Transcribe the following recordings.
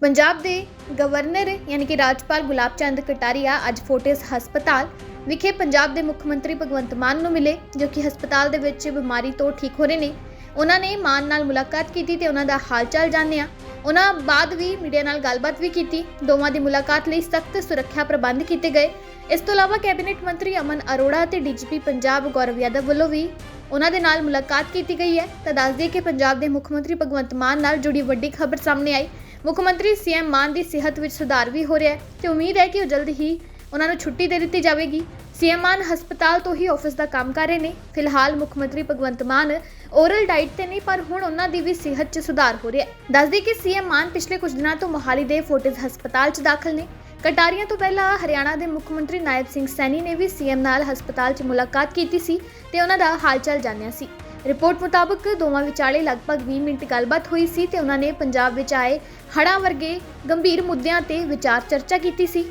पंजाब के गवर्नर यानी कि राज्यपाल गुलाब चंद कटारिया अज फोर्टिस हस्पताल विखे पंजाब के मुख्य मंत्री भगवंत मान नूं मिले, जो कि हस्पताल दे विच बीमारी तो ठीक हो रहे ने। उन्होंने मान नाल मुलाकात की ते उन्हां दा हाल चाल जानिया। उन्हां बाद भी मीडिया नाल गलबात भी की। दोवां दी मुलाकात लई सख्त सुरक्षा प्रबंध किए गए। इस तो इलावा कैबिनेट मंत्री अमन अरोड़ा ते डीजीपी पंजाब गौरव यादव वालों भी उन्हां दे नाल मुलाकात की गई है। तो दस दिए कि पंजाब के मुख्य मंत्री भगवंत मान नाल जुड़ी वड्डी खबर सामने आई। मुख्यमंत्री सीएम मान की सेहत में सुधार भी हो रहा है तो उम्मीद है कि जल्द ही उन्होंने छुट्टी दे दी जाएगी। सीएम मान हस्पताल तो ही ऑफिस का काम कर रहे हैं। फिलहाल मुख्यमंत्री भगवंत मान ओरल डाइट से नहीं पर हुण उन्हां दी भी सेहत च सुधार हो रहा है। दस दी कि सीएम मान पिछले कुछ दिनों तो मोहाली के फोर्टिस हस्पताल च दाखिल ने। कटारिया तो पहला हरियाणा के मुख्यमंत्री नायब सिंह सैनी ने भी सीएम नाल हस्पताल च मुलाकात की सी ते उन्हां दा हाल चाल जानिया सी। रिपोर्ट मुताबिक दोवां विचाले लगभग 20 मिनट गलबात हुई सी ते उन्होंने पंजाब विच आए हड़ां वर्गे गंभीर मुद्दों ते विचार चर्चा की सी।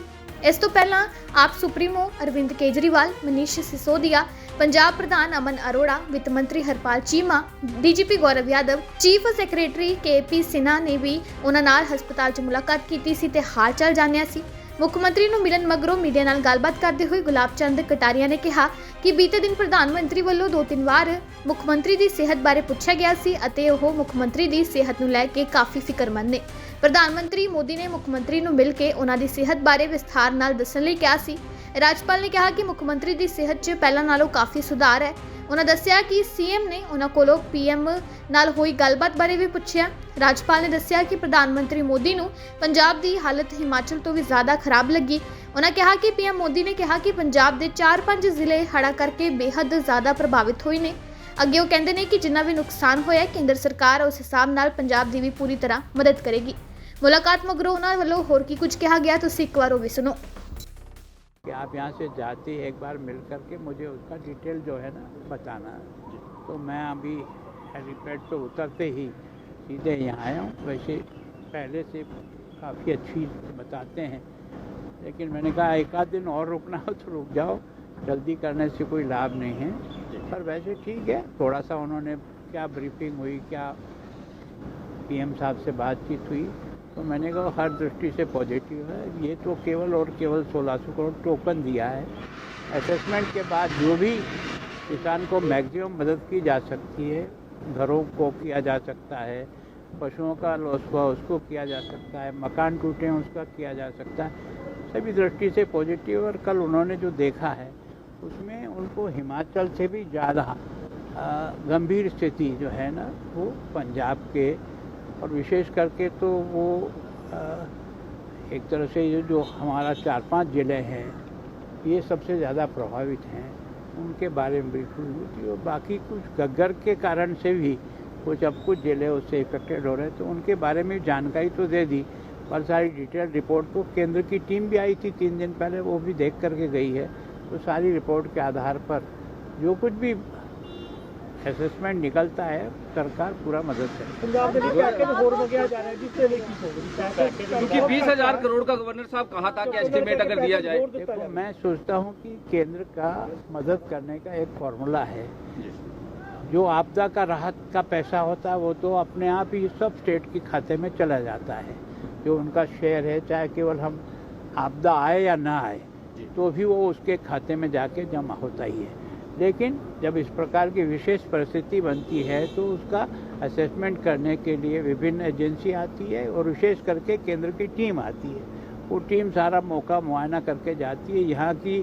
इस तो पहला आप सुप्रीमो अरविंद केजरीवाल, मनीष सिसोदिया, पंजाब प्रधान अमन अरोड़ा, वित्त मंत्री Harpal Cheema, DGP Gaurav Yadav, chief सैकरेटरी KP Sinha ने भी उन्हां नाल हस्पताल च मुलाकात की सी ते हाल चाल जानिया सी। मुख्यमंत्री नूं मिलन मगरों मीडिया नाल गलबात करते हुए गुलाब चंद कटारिया ने कहा कि बीते दिन प्रधानमंत्री वालों 2-3 बार मुख्यमंत्री की सेहत बारे पूछा गया सी अते ओह मुख्यमंत्री की सेहत नूं लैके काफ़ी फिक्रमंद ने। प्रधानमंत्री मोदी ने मुख्यमंत्री नूं मिल के उन्हां दी सेहत बारे विस्तार नाल दस्सण लई कहा सी। राज्यपाल ने कहा कि मुख्यमंत्री की सेहत च पहलां नालों काफ़ी सुधार है। उन्होंने दस्सिया कि सीएम ने उन्हां कोलों पीएम नाल होई गलबात बारे भी पूछा। राज्यपाल ने दस्सिया कि प्रधानमंत्री मोदी नूं पंजाब की हालत हिमाचल तो भी ज़्यादा खराब लगी। उन्होंने कहा कि पीएम मोदी ने कहा कि पंजाब के 4-5 जिले हड़ा करके बेहद ज़्यादा प्रभावित हुए ने। अगे वो कहते हैं कि जिन्ना भी नुकसान होया केंद्र सरकार उस हिसाब नाल पंजाब की भी पूरी तरह मदद करेगी। मुलाकात मगरों उन्हां वल्लों होर की कुछ कहा गया, तुसीं एक बार वो भी सुनो। कि आप यहाँ से जाते ही एक बार मिल करके मुझे उसका डिटेल जो है ना बताना। तो मैं अभी हेलीपैड पे उतरते ही सीधे यहाँ आया हूँ। वैसे पहले से काफ़ी अच्छी बताते हैं, लेकिन मैंने कहा एक आध दिन और रुकना हो तो रुक जाओ, जल्दी करने से कोई लाभ नहीं है। पर वैसे ठीक है, थोड़ा सा उन्होंने क्या ब्रीफिंग हुई, क्या पीएम साहब से बातचीत हुई, तो मैंने कहा हर दृष्टि से पॉजिटिव है। ये तो केवल और केवल 1600 करोड़ टोकन दिया है। असेसमेंट के बाद जो भी किसान को मैक्सिमम मदद की जा सकती है, घरों को किया जा सकता है, पशुओं का लॉस हुआ उसको किया जा सकता है, मकान टूटे हैं उसका किया जा सकता है, सभी दृष्टि से पॉजिटिव। और कल उन्होंने जो देखा है उसमें उनको हिमाचल से भी ज़्यादा गंभीर स्थिति जो है ना वो पंजाब के, और विशेष करके तो वो एक तरह से ये जो हमारा 4-5 ज़िले हैं ये सबसे ज़्यादा प्रभावित हैं, उनके बारे में ब्रीफ हुई थी। और बाकी कुछ गग्गर के कारण से भी कुछ ज़िले उससे इफेक्टेड हो रहे हैं, तो उनके बारे में जानकारी तो दे दी। पर सारी डिटेल रिपोर्ट तो केंद्र की टीम भी आई थी 3 दिन पहले, वो भी देख करके गई है। तो सारी रिपोर्ट के आधार पर जो कुछ भी असेसमेंट निकलता है सरकार पूरा मदद करेगी। पंजाब के लिए पैकेज होर मंगया जा रहा है जिससे क्योंकि 20,000 करोड़ का गवर्नर साहब कहा था कि एस्टिमेट अगर दिया जाए। देखो, मैं सोचता हूँ कि केंद्र का मदद करने का एक फॉर्मूला है। जो आपदा का राहत का पैसा होता है वो तो अपने आप ही सब स्टेट के खाते में चला जाता है, जो उनका शेयर है, चाहे केवल हम आपदा आए या ना आए तो भी वो उसके खाते में जाके जमा होता ही है। लेकिन जब इस प्रकार की विशेष परिस्थिति बनती है तो उसका असेसमेंट करने के लिए विभिन्न एजेंसी आती है और विशेष करके केंद्र की टीम आती है। वो टीम सारा मौका मुआयना करके जाती है। यहाँ की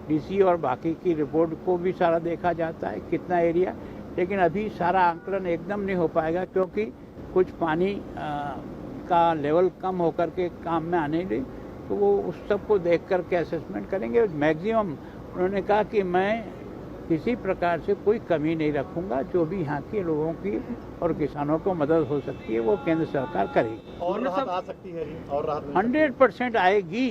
डीसी और बाकी की रिपोर्ट को भी सारा देखा जाता है कितना एरिया, लेकिन अभी सारा आंकलन एकदम नहीं हो पाएगा क्योंकि कुछ पानी का लेवल कम होकर के काम में आने लगी, तो वो उस सब को देख करके असेसमेंट करेंगे। मैक्सिमम उन्होंने कहा कि मैं किसी प्रकार से कोई कमी नहीं रखूंगा, जो भी यहाँ के लोगों की और किसानों को मदद हो सकती है वो केंद्र सरकार करेगी। और राहत आ सकती है और राहत 100% आएगी।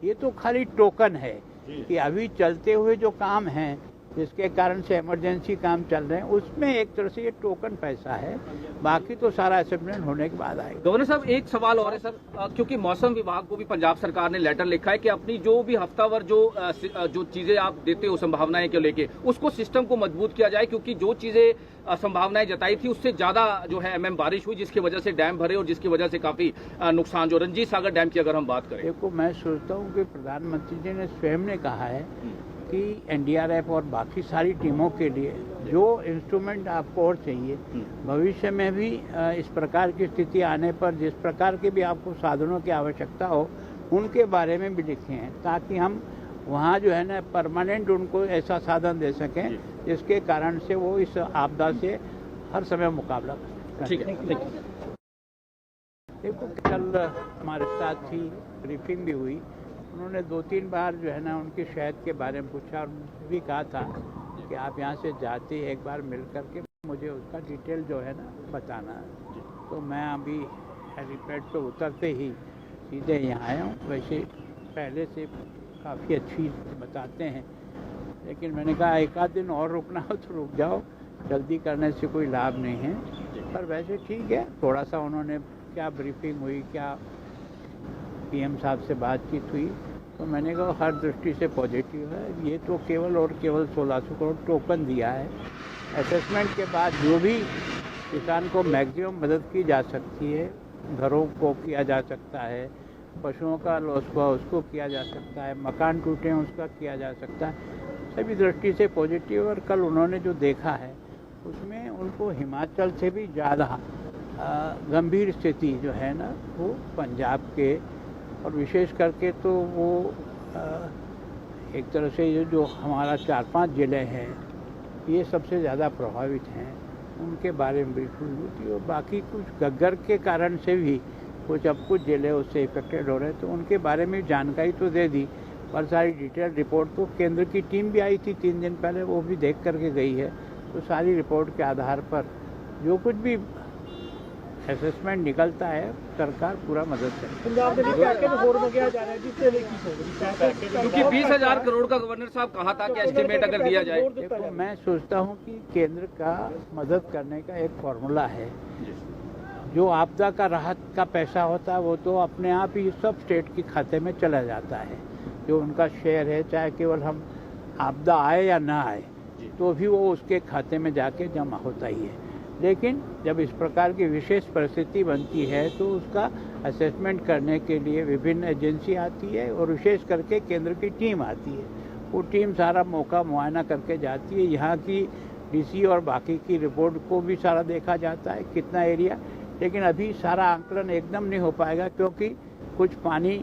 ये तो खाली टोकन है कि अभी चलते हुए जो काम हैं जिसके कारण से इमरजेंसी काम चल रहे हैं, उसमें एक तरह से ये टोकन पैसा है, बाकी तो सारा असेसमेंट होने के बाद आएगा। गवर्नर साहब एक सवाल और है सर, क्योंकि मौसम विभाग को भी पंजाब सरकार ने लेटर लिखा है कि अपनी जो भी हफ्तावार जो चीजें आप देते हो संभावनाएं को लेके, उसको सिस्टम को मजबूत किया जाए, क्योंकि जो चीजें संभावनाएं जताई थी उससे ज्यादा जो है बारिश हुई, जिसकी वजह से डैम भरे और जिसकी वजह से काफी नुकसान, जो रंजीत सागर डैम की अगर हम बात करें। देखो, मैं सोचता हूँ कि प्रधानमंत्री जी ने स्वयं ने कहा है कि एनडीआरएफ और बाकी सारी टीमों के लिए जो इंस्ट्रूमेंट आपको और चाहिए, भविष्य में भी इस प्रकार की स्थिति आने पर जिस प्रकार के भी आपको साधनों की आवश्यकता हो, उनके बारे में भी लिखे हैं, ताकि हम वहाँ जो है ना परमानेंट उनको ऐसा साधन दे सकें जिसके कारण से वो इस आपदा से हर समय मुकाबला कर सकें। ठीक है। देखो, कल हमारे साथ ही ब्रीफिंग भी हुई, उन्होंने 2-3 बार जो है ना उनकी शहद के बारे में पूछा और भी कहा था कि आप यहाँ से जाते ही एक बार मिल करके मुझे उसका डिटेल जो है ना बताना है। तो मैं अभी हेलीपैड पे उतरते ही सीधे यहाँ आया हूँ। वैसे पहले से काफ़ी अच्छी बताते हैं, लेकिन मैंने कहा एक आध दिन और रुकना हो तो रुक जाओ, जल्दी करने से कोई लाभ नहीं है। पर वैसे ठीक है, थोड़ा सा उन्होंने क्या ब्रीफिंग हुई, क्या पीएम साहब से बातचीत हुई, तो मैंने कहा हर दृष्टि से पॉजिटिव है। ये तो केवल और केवल 1600 करोड़ टोकन दिया है। असेसमेंट के बाद जो भी किसान को मैक्सिमम मदद की जा सकती है, घरों को किया जा सकता है, पशुओं का लॉस हुआ उसको किया जा सकता है, मकान टूटे हैं उसका किया जा सकता है, सभी दृष्टि से पॉजिटिव। और कल उन्होंने जो देखा है उसमें उनको हिमाचल से भी ज़्यादा गंभीर स्थिति जो है ना वो पंजाब के, और विशेष करके तो वो एक तरह से ये जो हमारा 4-5 ज़िले हैं ये सबसे ज़्यादा प्रभावित हैं, उनके बारे में ब्रीफिंग हुई थी। और बाकी कुछ गग्गर के कारण से भी कुछ ज़िले उससे इफेक्टेड हो रहे हैं, तो उनके बारे में जानकारी तो दे दी, पर सारी डिटेल रिपोर्ट तो केंद्र की टीम भी आई थी 3 दिन पहले, वो भी देख करके गई है। तो सारी रिपोर्ट के आधार पर जो कुछ भी असेसमेंट निकलता है सरकार पूरा मदद करेगी। पंजाब में पैकेज होर मंगाया जा रहा है जिससे क्योंकि 20,000 करोड़ का गवर्नर साहब कहा था कि एस्टिमेट अगर दिया जाए। देखो, मैं सोचता हूँ कि केंद्र का मदद करने का एक फॉर्मूला है। जो आपदा का राहत का पैसा होता है वो तो अपने आप ही सब स्टेट के खाते में चला जाता है, जो उनका शेयर है, चाहे केवल हम आपदा आए या ना आए तो भी वो उसके खाते में जाके जमा होता ही है। लेकिन जब इस प्रकार की विशेष परिस्थिति बनती है तो उसका असेसमेंट करने के लिए विभिन्न एजेंसी आती है और विशेष करके केंद्र की टीम आती है। वो टीम सारा मौका मुआयना करके जाती है, यहाँ की डीसी और बाकी की रिपोर्ट को भी सारा देखा जाता है कितना एरिया। लेकिन अभी सारा आंकलन एकदम नहीं हो पाएगा क्योंकि कुछ पानी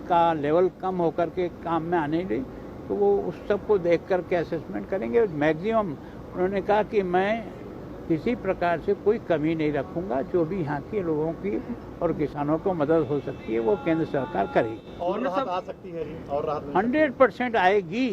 का लेवल कम होकर के काम में आने लगी, तो वो उस सब को देख करके असेसमेंट करेंगे। मैक्सिमम उन्होंने कहा कि मैं किसी प्रकार से कोई कमी नहीं रखूंगा, जो भी यहाँ के लोगों की और किसानों को मदद हो सकती है वो केंद्र सरकार करेगी। और राहत आ सकती है और राहत 100% आएगी।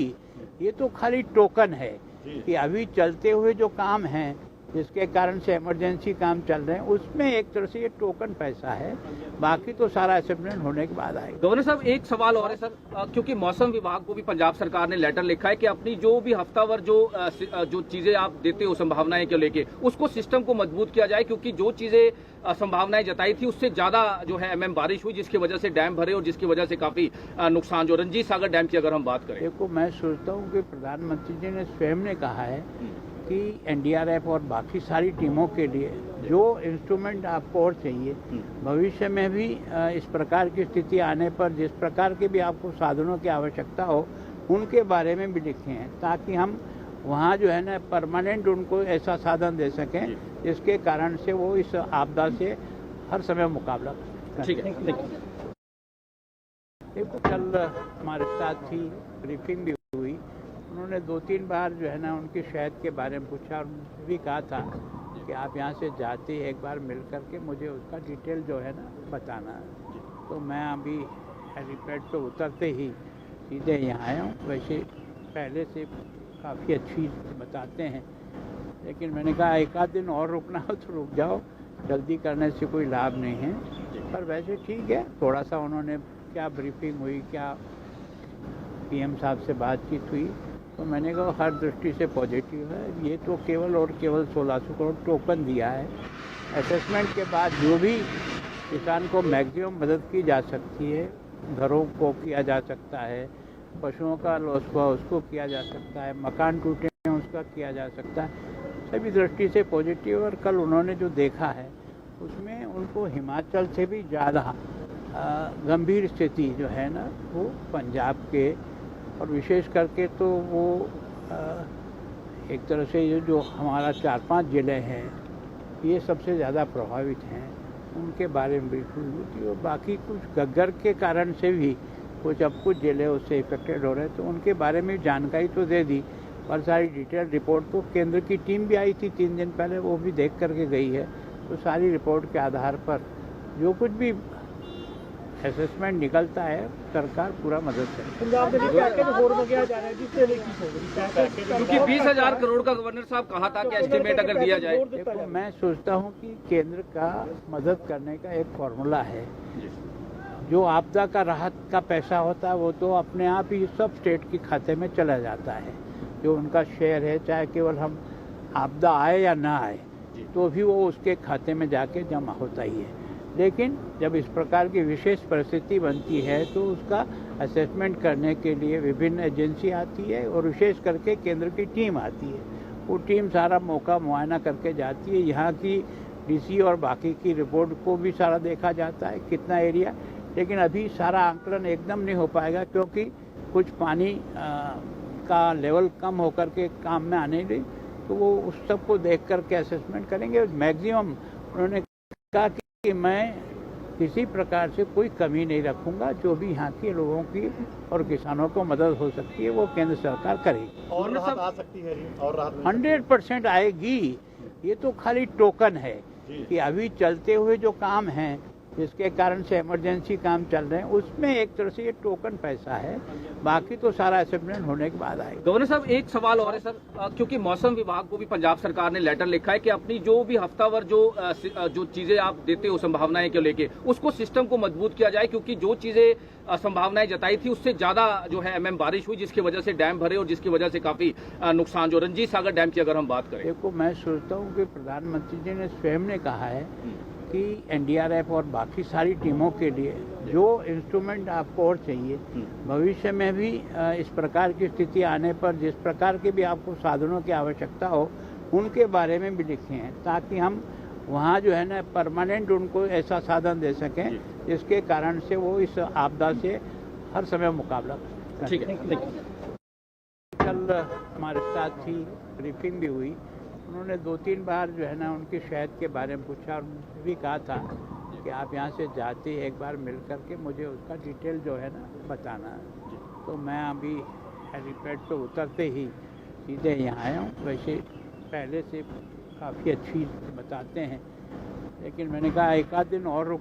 ये तो खाली टोकन है कि अभी चलते हुए जो काम है जिसके कारण से इमरजेंसी काम चल रहे हैं, उसमें एक तरह से ये टोकन पैसा है, बाकी तो सारा असेसमेंट होने के बाद आएगा। गवर्नर साहब एक सवाल और है सर, क्योंकि मौसम विभाग को भी पंजाब सरकार ने लेटर लिखा है कि अपनी जो भी हफ्तावार जो चीजें आप देते हो संभावनाएं को लेके, उसको सिस्टम को मजबूत किया जाए, क्योंकि जो चीजें संभावनाएं जताई थी उससे ज्यादा जो है बारिश हुई, जिसकी वजह से डैम भरे और जिसकी वजह से काफी नुकसान, जो रंजीत सागर डैम की अगर हम बात करें। देखो, मैं सोचता हूँ कि प्रधानमंत्री जी ने स्वयं ने कहा है कि एनडीआरएफ और बाकी सारी टीमों के लिए जो इंस्ट्रूमेंट आपको और चाहिए, भविष्य में भी इस प्रकार की स्थिति आने पर जिस प्रकार के भी आपको साधनों की आवश्यकता हो, उनके बारे में भी लिखे हैं, ताकि हम वहाँ जो है ना परमानेंट उनको ऐसा साधन दे सकें जिसके कारण से वो इस आपदा से हर समय मुकाबला कर ठीक है। देखो, कल हमारे साथ ही ब्रीफिंग भी हुई, उन्होंने 2-3 बार जो है ना उनकी शहद के बारे में पूछा और भी कहा था कि आप यहाँ से जाते ही एक बार मिल करके मुझे उसका डिटेल जो है ना बताना है। तो मैं अभी हेलीपैड पे उतरते ही सीधे यहाँ आया हूँ। वैसे पहले से काफ़ी अच्छी बताते हैं, लेकिन मैंने कहा एक आध दिन और रुकना हो तो रुक जाओ, जल्दी करने से कोई लाभ नहीं है। पर वैसे ठीक है, थोड़ा सा उन्होंने क्या ब्रीफिंग हुई, क्या पीएम साहब से बातचीत हुई, तो मैंने कहा हर दृष्टि से पॉजिटिव है। ये तो केवल और केवल 1600 करोड़ टोकन दिया है। असेसमेंट के बाद जो भी किसान को मैक्सिमम मदद की जा सकती है, घरों को किया जा सकता है, पशुओं का लॉस हुआ उसको किया जा सकता है, मकान टूटे हैं उसका किया जा सकता है, सभी दृष्टि से पॉजिटिव। और कल उन्होंने जो देखा है उसमें उनको हिमाचल से भी ज़्यादा गंभीर स्थिति जो है ना वो पंजाब के, और विशेष करके तो वो एक तरह से ये जो हमारा 4-5 ज़िले हैं ये सबसे ज़्यादा प्रभावित हैं, उनके बारे में बिल्कुल हुई थी। और बाकी कुछ गग्गर के कारण से भी कुछ ज़िले उससे इफेक्टेड हो रहे हैं, तो उनके बारे में जानकारी तो दे दी। और सारी डिटेल रिपोर्ट तो केंद्र की टीम भी आई थी 3 दिन पहले, वो भी देख करके गई है। तो सारी रिपोर्ट के आधार पर जो कुछ भी असेसमेंट निकलता है सरकार पूरा मदद करेगी। पंजाब में पैकेज 4 में क्या जा रहा है जिससे लेकिन क्योंकि 20,000 करोड़ का गवर्नर साहब कहा था कि एस्टिमेट अगर दिया जाए। देखो, मैं सोचता हूँ कि केंद्र का मदद करने का एक फॉर्मूला है। जो आपदा का राहत का पैसा होता है वो तो अपने आप ही सब स्टेट के खाते में चला जाता है, जो उनका शेयर है, चाहे केवल हम आपदा आए या ना आए तो भी वो उसके खाते में जाके जमा होता ही है। लेकिन जब इस प्रकार की विशेष परिस्थिति बनती है तो उसका असेसमेंट करने के लिए विभिन्न एजेंसी आती है और विशेष करके केंद्र की टीम आती है। वो टीम सारा मौका मुआयना करके जाती है, यहाँ की डीसी और बाकी की रिपोर्ट को भी सारा देखा जाता है कितना एरिया। लेकिन अभी सारा आंकलन एकदम नहीं हो पाएगा क्योंकि कुछ पानी का लेवल कम होकर के काम में आने लगी, तो वो उस सब को देख करके असेसमेंट करेंगे। मैक्सिमम उन्होंने कहा कि मैं किसी प्रकार से कोई कमी नहीं रखूंगा, जो भी यहाँ के लोगों की और किसानों को मदद हो सकती है वो केंद्र सरकार करेगी। और राहत आ सकती है और राहत 100% आएगी। ये तो खाली टोकन है कि अभी चलते हुए जो काम हैं जिसके कारण से इमरजेंसी काम चल रहे हैं उसमें एक तरह से ये टोकन पैसा है, बाकी तो सारा असेसमेंट होने के बाद आएगा। गवर्नर साहब एक सवाल और है सर, क्योंकि मौसम विभाग को भी पंजाब सरकार ने लेटर लिखा है कि अपनी जो भी हफ्तावार जो चीजें आप देते हो संभावनाएं को लेके उसको सिस्टम को मजबूत किया जाए, क्योंकि जो चीजें संभावनाएं जताई थी उससे ज्यादा जो है बारिश हुई जिसकी वजह से डैम भरे और जिसकी वजह से काफी नुकसान, जो रंजीत सागर डैम की अगर हम बात करें। देखो, मैं सोचता हूँ कि प्रधानमंत्री जी ने स्वयं ने कहा है कि एनडीआरएफ और बाकी सारी टीमों के लिए जो इंस्ट्रूमेंट आपको और चाहिए, भविष्य में भी इस प्रकार की स्थिति आने पर जिस प्रकार के भी आपको साधनों की आवश्यकता हो उनके बारे में भी लिखे हैं, ताकि हम वहाँ जो है ना परमानेंट उनको ऐसा साधन दे सकें जिसके कारण से वो इस आपदा से हर समय मुकाबला कर ठीक है। कल हमारे साथ ही ब्रीफिंग भी हुई, उन्होंने 2-3 बार जो है ना उनकी शहद के बारे में पूछा और मुझे भी कहा था कि आप यहाँ से जाते एक बार मिल करके मुझे उसका डिटेल जो है ना बताना है। तो मैं अभी हेलीपैड पे उतरते ही सीधे यहाँ आया हूँ। वैसे पहले से काफ़ी अच्छी बताते हैं, लेकिन मैंने कहा 1 आध दिन और रुक